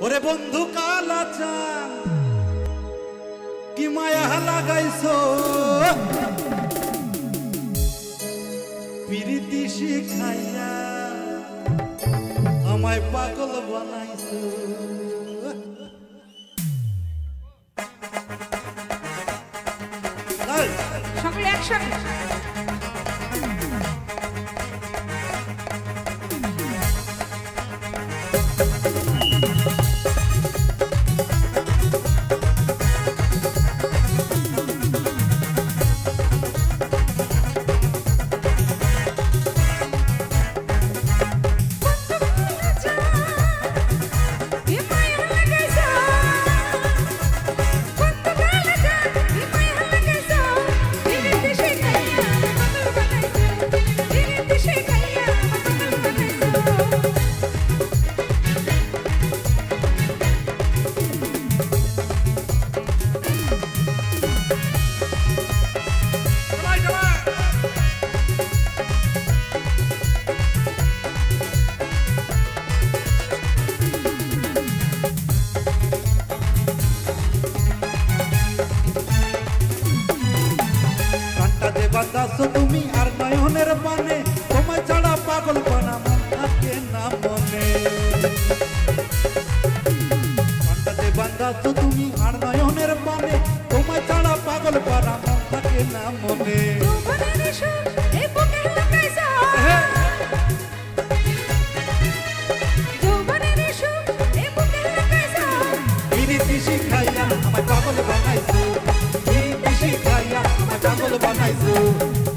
ওরে বন্ধু কালা চান কি মায়া লাগাইছো পিরিতি শিখাইয়া আমায় পাগল বানাইছো সকলে একসাথে বাতাসো তুমি আর নয়নের পানে তোমায় ছাড়া পাগল পানা মন থাকে না মনে কান্টাতে বাতাসো তুমি আর নয়নের পানে তোমায় ছাড়া পাগল পানা মন থাকে না মনে শিখাইয়া আমায় পাগল বানাইছো শিখাইয়া আমায় পাগল বানাইছো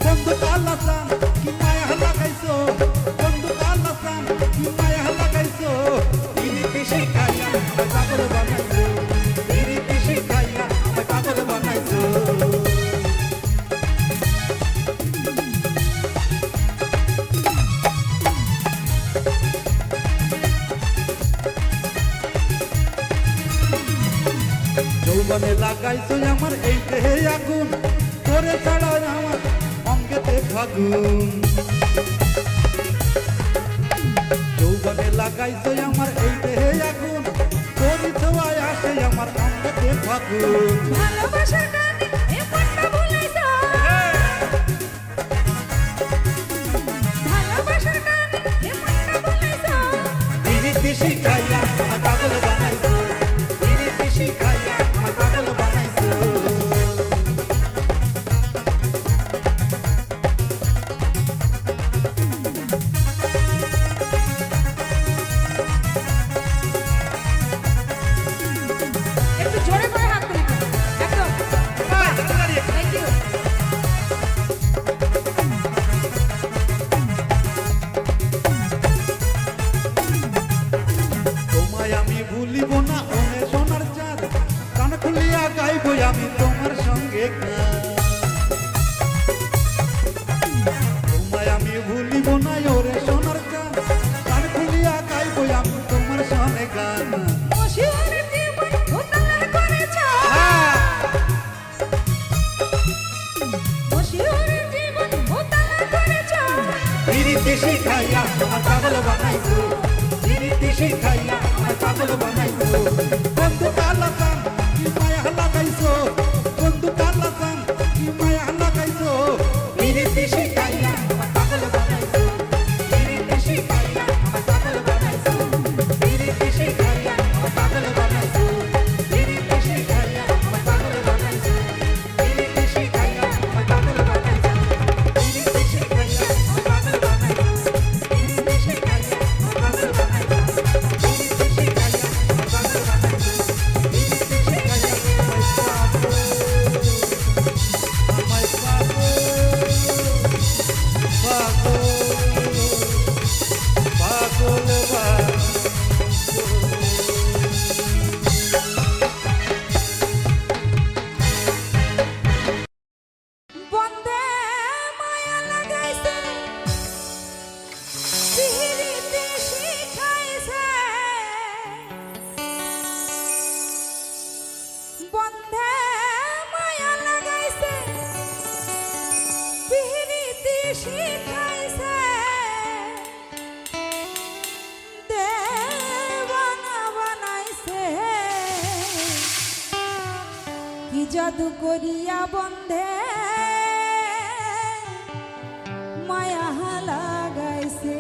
বন্ধু কালা চান কি মায়া লাগাইছো বন্ধু কালা চান কি মায়া লাগাইছো পিরিতি শিখাইয়া আমায় পাগল বানাইছো পিরিতি শিখাইয়া আমায় পাগল বানাইছো যৌবনে লাগাইছো আমার এই দেহে আগুন তোরে ছাড়া আমার অঙ্গেতে ফাগুন যৌবনে লাগাইছো আমার এই দেহে আগুন তোরি ছোঁয়ায় আসে আমার অঙ্গেতে ফাগুন ভালোবাসার গানে এ মনটা ভুলাইছো ভালোবাসার গানে এ মনটা ভুলাইছো পিরিতি শিখাইয়া আমায় পাগল বানাইছো পিরিতি শিখাইয়া আমায় পাগল বানাইছো একটু জোরে করে হাত তুলি একদম থ্যাংক ইউ তোমায় আমি ভুলিব না ওনে সোনার চাঁদ কান খুলিয়া গাইব আমি তোমার সঙ্গে গান তোমায় আমি ভুলিব না ওরে সোনার চাঁদ কান খুলিয়া গাইব আমি তোমার সঙ্গে গান মশিউরের জীবন উতালা করেছো মশিউরের জীবন উতালা করেছো পিরিতি শিখাইয়া আমার পাগল বানাইছো পিরিতি শিখাইয়া আমার পাগল বানাইছো বন্ধু কালা চান কি মায়া লাগাইছো বন্ধু কালা চান কি মায়া লাগাইছো পিরিতি শিখাইয়া আমার পাগল বানাইছো পিরিতি শিখাইয়া আমার পাগল বানাইছো পিরিতি শিখাইয়া আমার পাগল বানাইছো পিরিতি শিখাইয়া আমার পাগল বানাইছো পিরিতি শিখাইয়া আমার পাগল বানাইছো পিরিতি শিখাইয়া আমার পাগল বানাইছো পিরিতি শিখাইয়া আমার পাগল বানাইছো পিরিতি শিখাইয়া আমার পাগল বানাইছো পিরিতি শিখাইয়া আমার পাগল জাদু করিয়া বন্ধে মায়া লাগাইছে।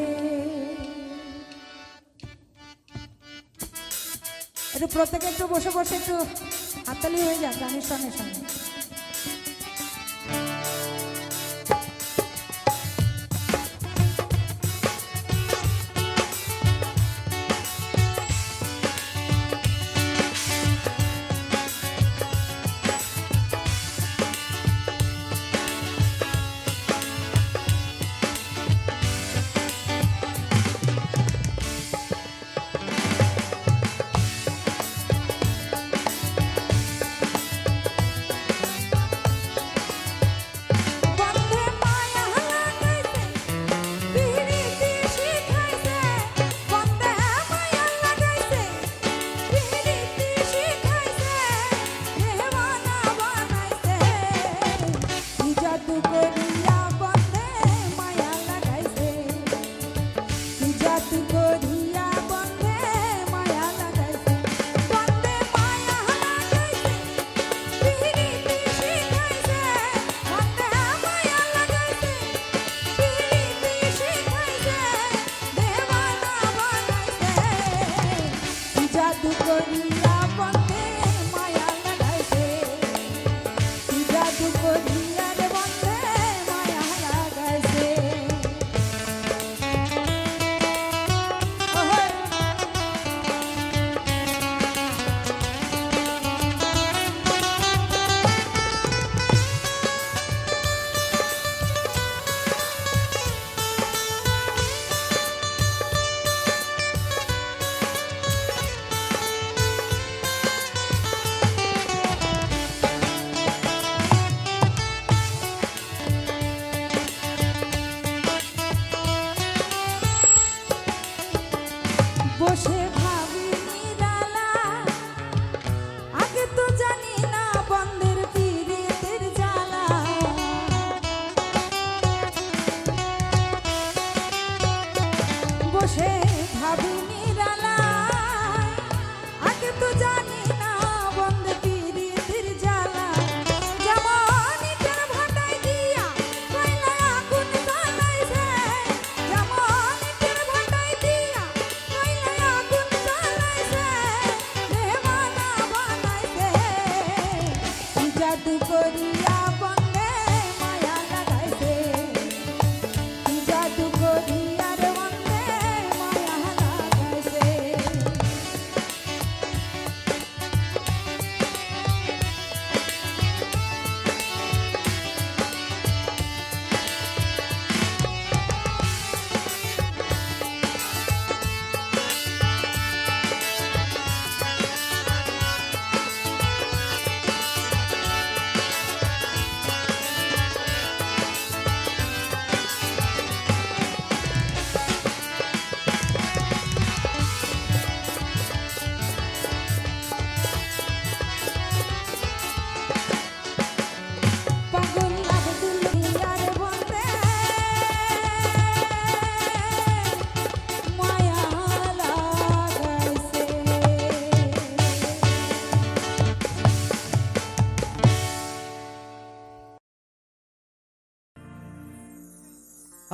একটু প্রত্যেকে একটু বসে বসে একটু হাততালি হয়ে যাক গানের সঙ্গে সঙ্গে। বসে ভাবি নিরালা, আগে তো জানি না বন্ধের পীড়িতের জ্বালা। বসে ভাবি নিরালা, আগে তো জানি না বন্ধের পীড়িতের জ্বালা। যেমন ইটের ভাটায় দিয়া কয়লা আগুন জ্বালাইছে, যেমন ইটের ভাটায় দিয়া আগুন জ্বালাইছে, দেওয়ানা বানাইছে। জাদু করিয়া বন্ধে মায়া লাগাইছে, জাদু করিয়া রে বন্ধে মায়া লাগাইছে। পাগল আব্দুল রিয়ার বন্ধে মায়া লাগাইছে।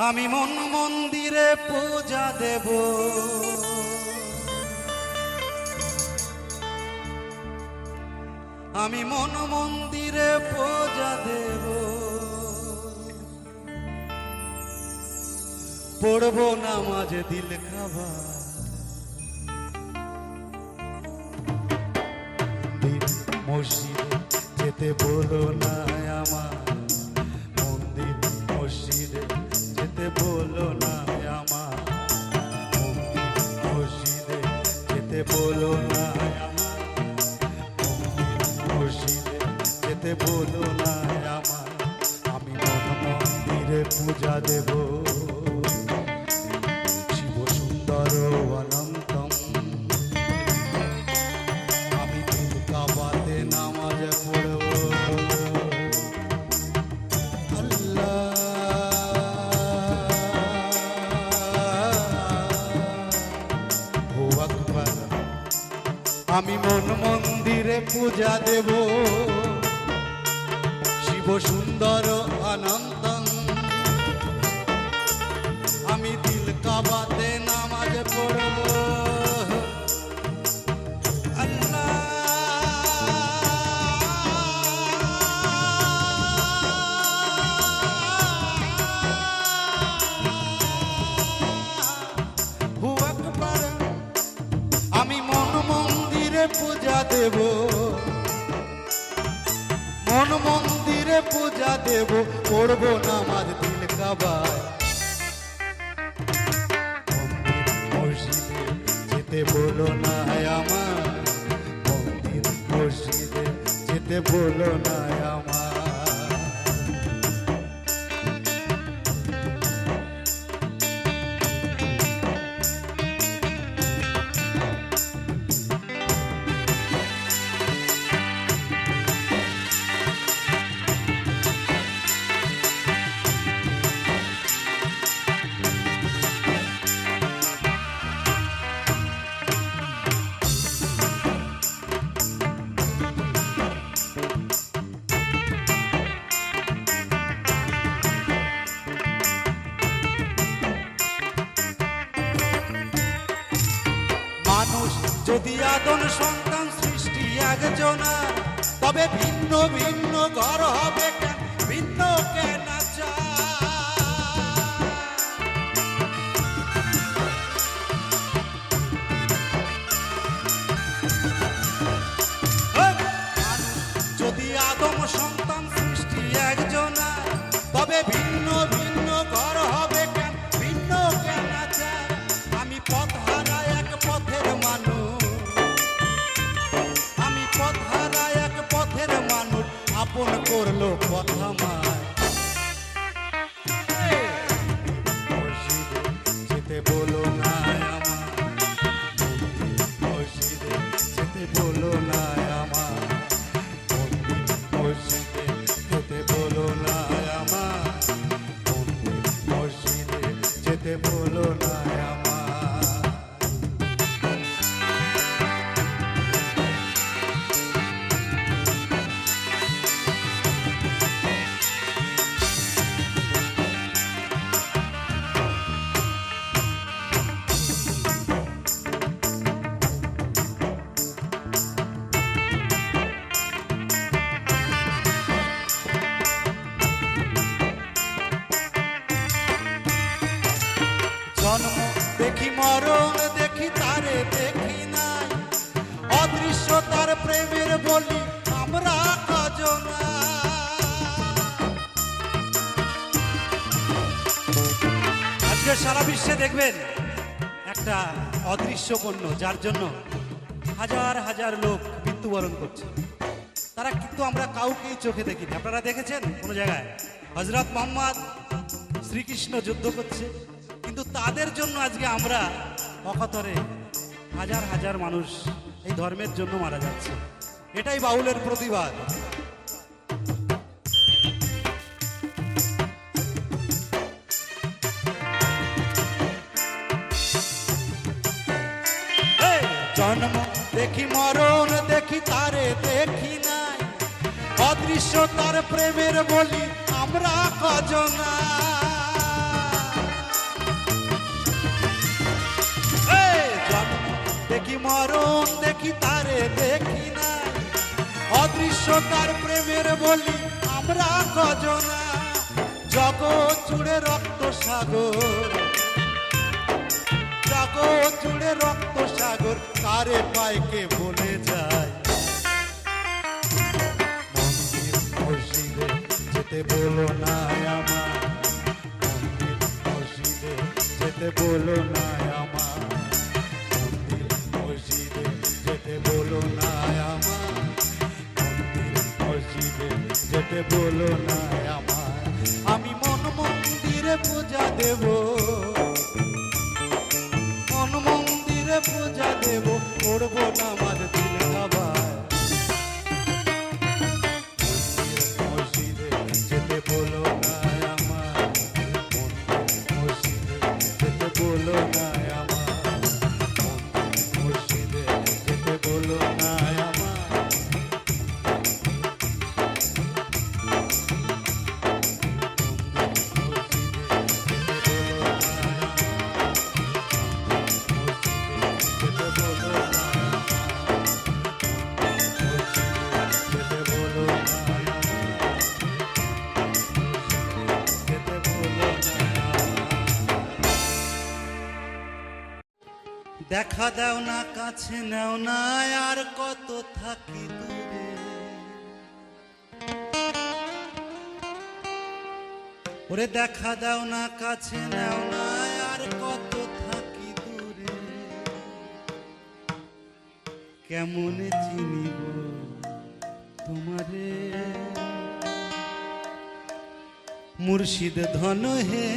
আমি মন মন্দিরে পূজা দেব, আমি মন মন্দিরে পূজা দেব, পড়বো নামাজ দিল খাবা, মসজিদে যেতে বলো না আমার, মন্দির মসজিদে যেতে বলো না আমার, মন্দির মসজিদে যেতে বলো না আমার, মন্দির মসজিদে যেতে বলো না আমার। আমি মন মন্দিরে পূজা দেব, শিব সুন্দর অনন্তম, আমি দিল কাবাতে নামাজ পড়ব। আমি মন মন্দিরে পূজা দেব, সুন্দর অনন্তং আমি দিল কাবাতে নামাজ পড়ব আল্লাহ হু আকবার আমি মন মন্দিরে পূজা দেব মন মন্দিরে পূজা দেব পড়ব নামাজ দিল কাবায় মসজিদে যেতে বলো না আমার মন্দির মসজিদে যেতে বলো না আমার মানুষ যদি আদন সন্তান সৃষ্টি একজনা তবে ভিন্ন ভিন্ন ঘর হবে কেন ভিন্ন কেন যদি আদম সন্তান সৃষ্টি একজনা তবে ভিন্ন ভিন্ন ঘর হবে কেন ভিন্ন কেন আমি পথ হারা এক পথের মানুষ আমি পথ হারা এক পথের মানুষ আপন করলো পথ আমায় মসজিদে যেতে বলো না আমার মসজিদে যেতে বলো না আমার মসজিদে যেতে বলো না আমার মসজিদে যেতে বলো না আমার জন্ম দেখি মরণ দেখি তারে দেখি নাই অদৃশ্য তার প্রেমের বলি আমরা কজনা আজকে সারা বিশ্বে দেখবেন একটা অদৃশ্য পণ্য যার জন্য হাজার হাজার লোক মৃত্যুবরণ করছে তারা কিন্তু আমরা কাউকেই চোখে দেখিনি আপনারা দেখেছেন কোনো জায়গায় হযরত মুহাম্মদ শ্রীকৃষ্ণ যুদ্ধ করছে কিন্তু তাদের জন্য আজকে আমরা অকাতরে হাজার হাজার মানুষ এই ধর্মের জন্য মারা যাচ্ছে এটাই বাউলের প্রতিবাদ জন্ম দেখি মরণ দেখি তারে দেখি নাই অদৃশ্য তার প্রেমের বলি আমরা কজনা দেখি মরণ দেখি তারে দেখি নাই অদৃশ্য তার প্রেমের বলি আমরা কজনা জগৎ জুড়ে রক্ত সাগর জগৎ জুড়ে রক্ত সাগর কারে পায়কে বলে যায় মন্দির মসজিদে যেতে বলো না আমার মন্দির মসজিদে যেতে বলো না আমার মসজিদে যেতে বলো না আমার মন্দির মসজিদে যেতে বলো না আমার আমি মন মন্দিরে পূজা দেব মন মন্দিরে পূজা দেব করবো নামাজ দিল কাবায় মসজিদে যেতে বলো না আমার মসজিদে যেতে বলো না আমার মসজিদে যেতে বলো না আমার দেখা দাও না কাছে নেও না আর কত থাকি দূরে ওরে দেখা দাও না কাছে নেও না আর কত থাকি দূরে কেমনে চিনিব তোমারে মুর্শিদ ধন হে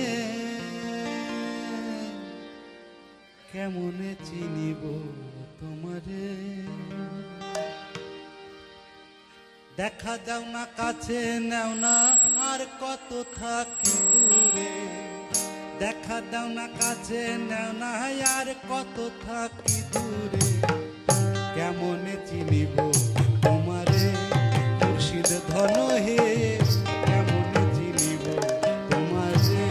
কেমনে চিনিব তোমারে দেখা দাও না কাছে নেও না আর কত থাকি দূরে দেখা দাও না কাছে নেও না আর কত থাকি দূরে কেমনে চিনিব তোমারে মুর্শিদ ধন হে কেমনে চিনিব তোমারে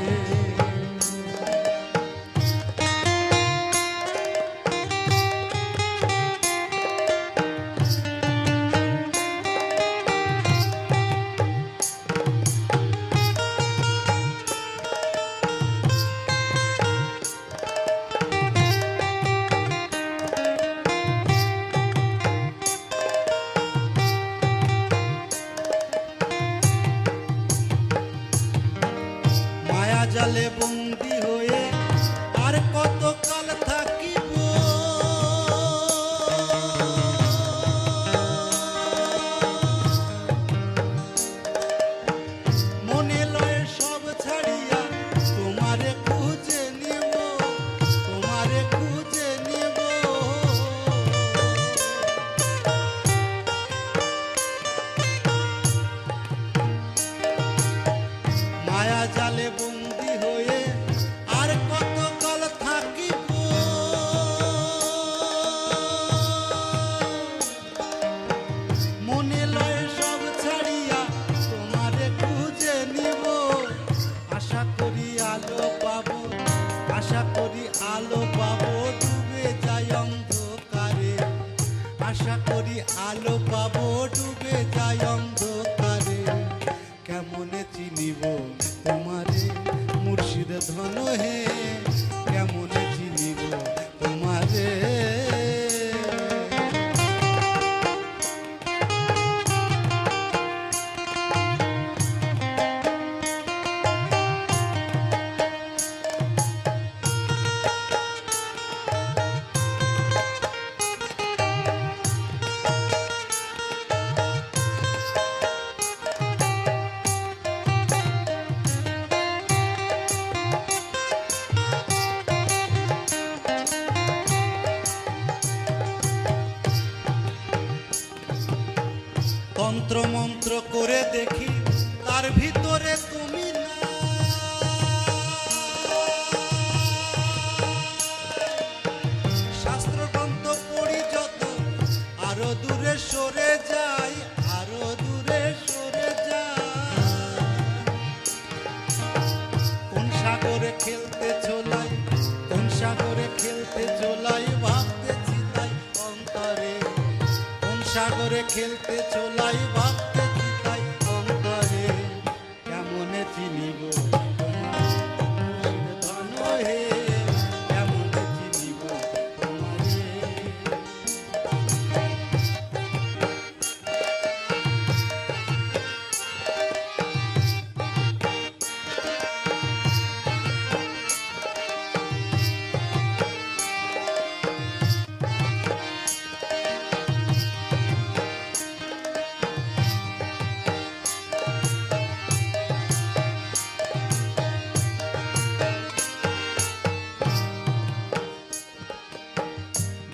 জালে বন্দি হয়ে আর কত কাল থাকিব মনে লয় সব ছাড়িয়া তোমারে খুঁজে নিব তোমারে খুঁজে নিব মায়া জালে বন্দি হয়ে আর কত কাল থাকিব মনে লয় সব ছাড়িয়া তোমারে খুঁজে নিব আশা করি আলো পাবো আশা করি আলো পাবো ডুবে যায় অন্ধকারে আশা করি আলো পাবো ডুবে যায় অন্ধকারে কেমনে চিনিব তোমারে মুর্শিদ ধন হে কেমনে চিনিব তোমারে তন্ত্র মন্ত্র করে দেখি তার ভিতরে তুমি না শাস্ত্র গ্রন্থ পড়ি যত আরো দূরে সরে যাই আরো দূরে সরে যাই কোন সাগরে খেলতে চলাই কোন সাগরে খেলতে চলাই ভাবতেছি তাই অন্তরে কোন সাগরে খেলতে চলাই ভাবতেছি তাই অন্তরে কেমনে চিনিব তোমারে ধন হে কেমনে চিনিব তোমারে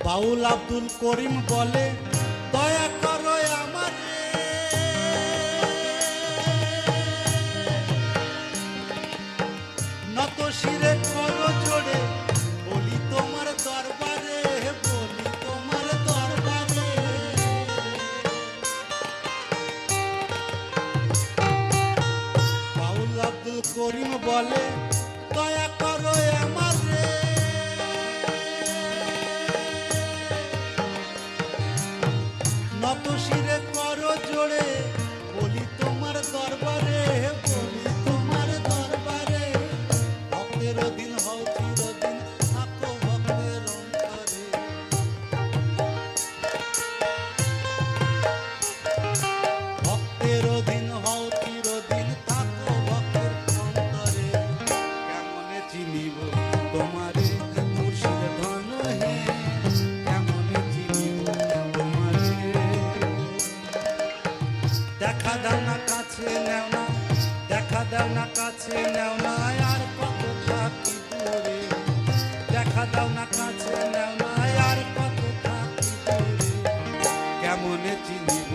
বাউল আব্দুল করিম বলে দয়া করো আমারে নত শিরে করো জোড়ে বলি তোমার দরবারে বলি তোমার দরবারে বাউল আব্দুল করিম বলে দয়া করো আমারে নত শিরে করো জোড়ে বলি তোমার দরবারে বলি তোমার দরবারে ভক্তের দিন হও চিরদিন থাকো ভক্তের অন্তরে দেখা দাও না কাছে নেও না, দেখা দাও না কাছে নেও না, আর কত থাকি দূরে, দেখা দাও না কাছে নেও না, আর কত থাকি দূরে, কেমনে চিনিব